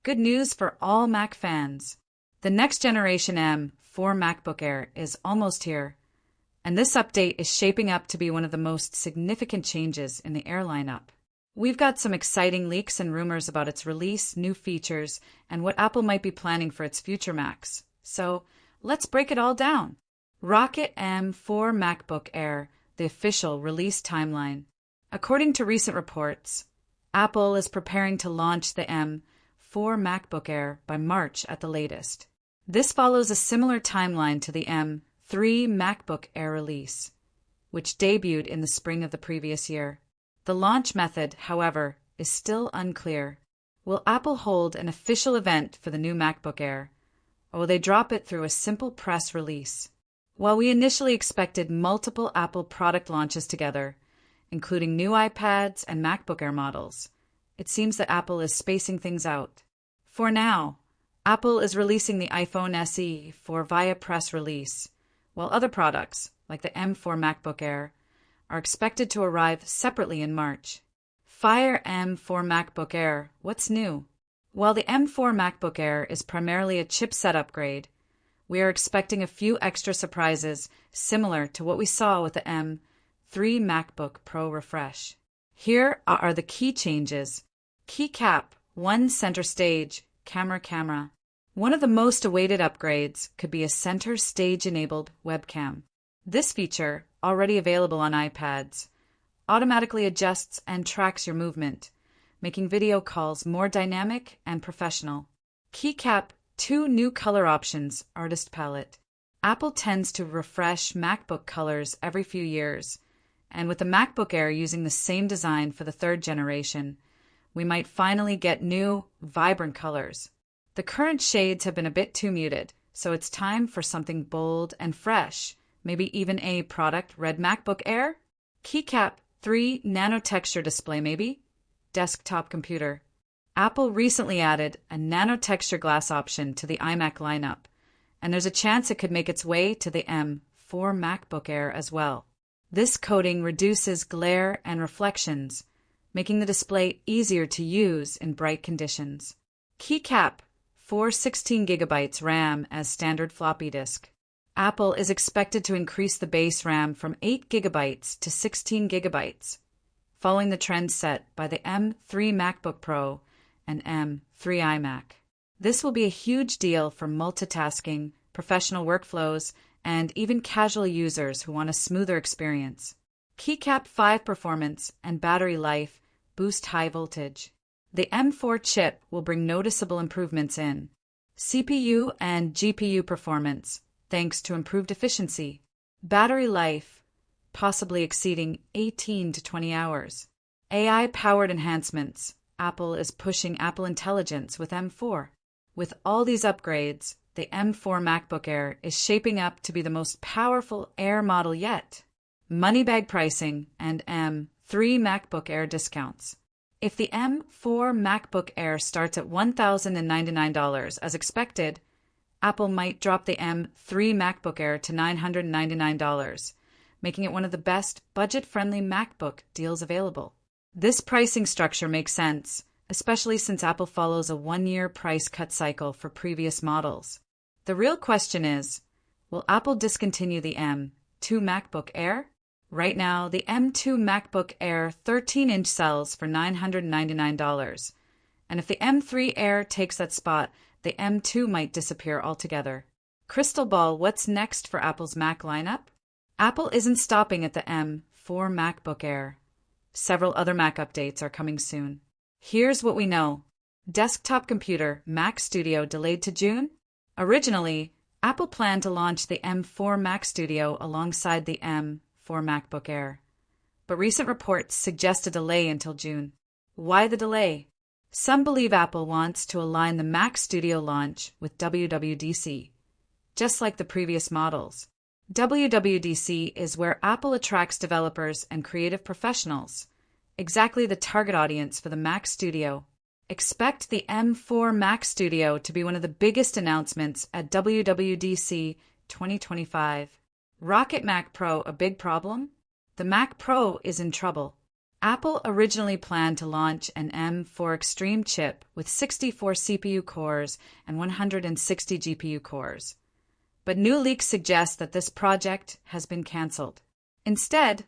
Good news for all Mac fans. The next generation M4 MacBook Air is almost here, and this update is shaping up to be one of the most significant changes in the Air lineup. We've got some exciting leaks and rumors about its release, new features, and what Apple might be planning for its future Macs. So, let's break it all down. Rocket M4 MacBook Air, the official release timeline. According to recent reports, Apple is preparing to launch the M4 MacBook Air by March at the latest. This follows a similar timeline to the M3 MacBook Air release, which debuted in the spring of the previous year. The launch method, however, is still unclear. Will Apple hold an official event for the new MacBook Air, or will they drop it through a simple press release? While we initially expected multiple Apple product launches together, including new iPads and MacBook Air models, it seems that Apple is spacing things out. For now, Apple is releasing the iPhone SE via press release, while other products, like the M4 MacBook Air, are expected to arrive separately in March. Fire M4 MacBook Air, what's new? While the M4 MacBook Air is primarily a chipset upgrade, we are expecting a few extra surprises similar to what we saw with the M3 MacBook Pro refresh. Here are the key changes. Keycap, one center stage, camera. One of the most awaited upgrades could be a center stage-enabled webcam. This feature, already available on iPads, automatically adjusts and tracks your movement, making video calls more dynamic and professional. Keycap, two new color options, artist palette. Apple tends to refresh MacBook colors every few years, and with the MacBook Air using the same design for the third generation, we might finally get new, vibrant colors. The current shades have been a bit too muted, so it's time for something bold and fresh, maybe even a product red MacBook Air? Keycap 3 nano texture display maybe? Desktop computer. Apple recently added a nano texture glass option to the iMac lineup, and there's a chance it could make its way to the M4 MacBook Air as well. This coating reduces glare and reflections, making the display easier to use in bright conditions. Keycap 16GB RAM as standard floppy disk. Apple is expected to increase the base RAM from 8GB to 16GB, following the trend set by the M3 MacBook Pro and M3 iMac. This will be a huge deal for multitasking, professional workflows, and even casual users who want a smoother experience. Keycap 5 performance and battery life boost high voltage. The M4 chip will bring noticeable improvements in CPU and GPU performance, thanks to improved efficiency. Battery life, possibly exceeding 18 to 20 hours. AI-powered enhancements. Apple is pushing Apple Intelligence with M4. With all these upgrades, the M4 MacBook Air is shaping up to be the most powerful Air model yet. Money-bag pricing and M3 MacBook Air discounts. If the M4 MacBook Air starts at $1,099 as expected, Apple might drop the M3 MacBook Air to $999, making it one of the best budget-friendly MacBook deals available. This pricing structure makes sense, especially since Apple follows a one-year price cut cycle for previous models. The real question is, will Apple discontinue the M2 MacBook Air? Right now, the M2 MacBook Air 13-inch sells for $999, and if the M3 Air takes that spot, the M2 might disappear altogether. Crystal ball, what's next for Apple's Mac lineup? Apple isn't stopping at the M4 MacBook Air. Several other Mac updates are coming soon. Here's what we know. Desktop computer Mac Studio delayed to June? Originally, Apple planned to launch the M4 Mac Studio alongside the M4 MacBook Air, but recent reports suggest a delay until June. Why the delay? Some believe Apple wants to align the Mac Studio launch with WWDC, just like the previous models. WWDC is where Apple attracts developers and creative professionals, exactly the target audience for the Mac Studio. Expect the M4 Mac Studio to be one of the biggest announcements at WWDC 2025. Rocket Mac Pro a big problem? The Mac Pro is in trouble. Apple originally planned to launch an M4 Extreme chip with 64 CPU cores and 160 GPU cores. But new leaks suggest that this project has been cancelled. Instead,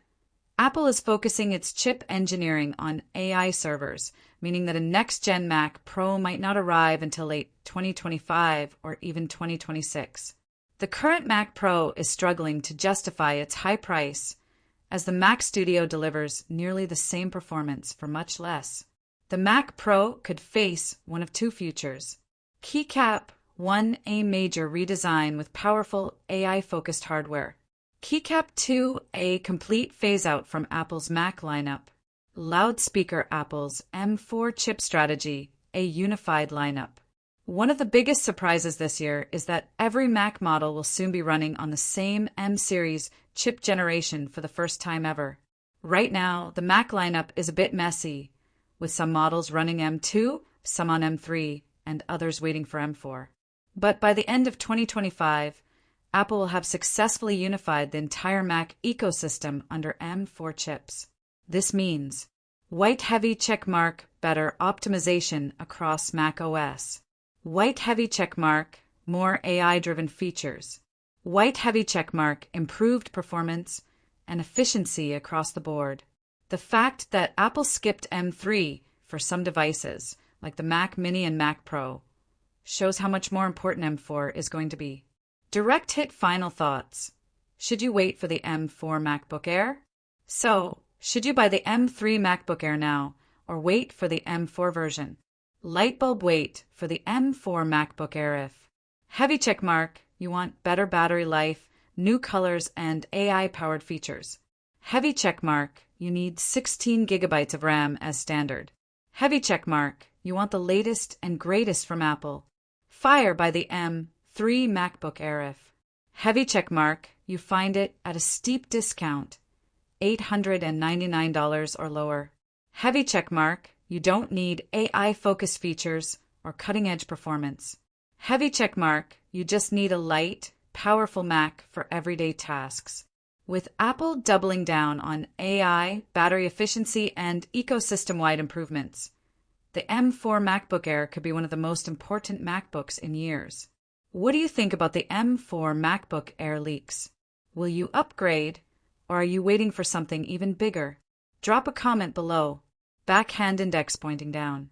Apple is focusing its chip engineering on AI servers, meaning that a next-gen Mac Pro might not arrive until late 2025 or even 2026. The current Mac Pro is struggling to justify its high price, as the Mac Studio delivers nearly the same performance for much less. The Mac Pro could face one of two futures. Keycap 1, a major redesign with powerful AI-focused hardware. Keycap 2, a complete phase-out from Apple's Mac lineup. Loudspeaker Apple's M4 chip strategy, a unified lineup. One of the biggest surprises this year is that every Mac model will soon be running on the same M-series chip generation for the first time ever. Right now, the Mac lineup is a bit messy, with some models running M2, some on M3, and others waiting for M4. But by the end of 2025, Apple will have successfully unified the entire Mac ecosystem under M4 chips. This means white heavy checkmark better optimization across Mac OS. White heavy checkmark more AI-driven features. White heavy checkmark improved performance and efficiency across the board. The fact that Apple skipped M3 for some devices, like the Mac Mini and Mac Pro, shows how much more important M4 is going to be. Direct hit final thoughts. Should you wait for the M4 MacBook Air? So, should you buy the M3 MacBook Air now, or wait for the M4 version? Lightbulb wait for the M4 MacBook Air if. Heavy checkmark, you want better battery life, new colors, and AI-powered features. Heavy checkmark, you need 16 gigabytes of RAM as standard. Heavy checkmark, you want the latest and greatest from Apple. Fire by the M3 MacBook Air if. Heavy checkmark, you find it at a steep discount, $899 or lower. Heavy checkmark, you don't need AI-focused features or cutting-edge performance. Heavy checkmark, you just need a light, powerful Mac for everyday tasks. With Apple doubling down on AI, battery efficiency, and ecosystem-wide improvements, the M4 MacBook Air could be one of the most important MacBooks in years. What do you think about the M4 MacBook Air leaks? Will you upgrade, or are you waiting for something even bigger? Drop a comment below. Backhand index pointing down.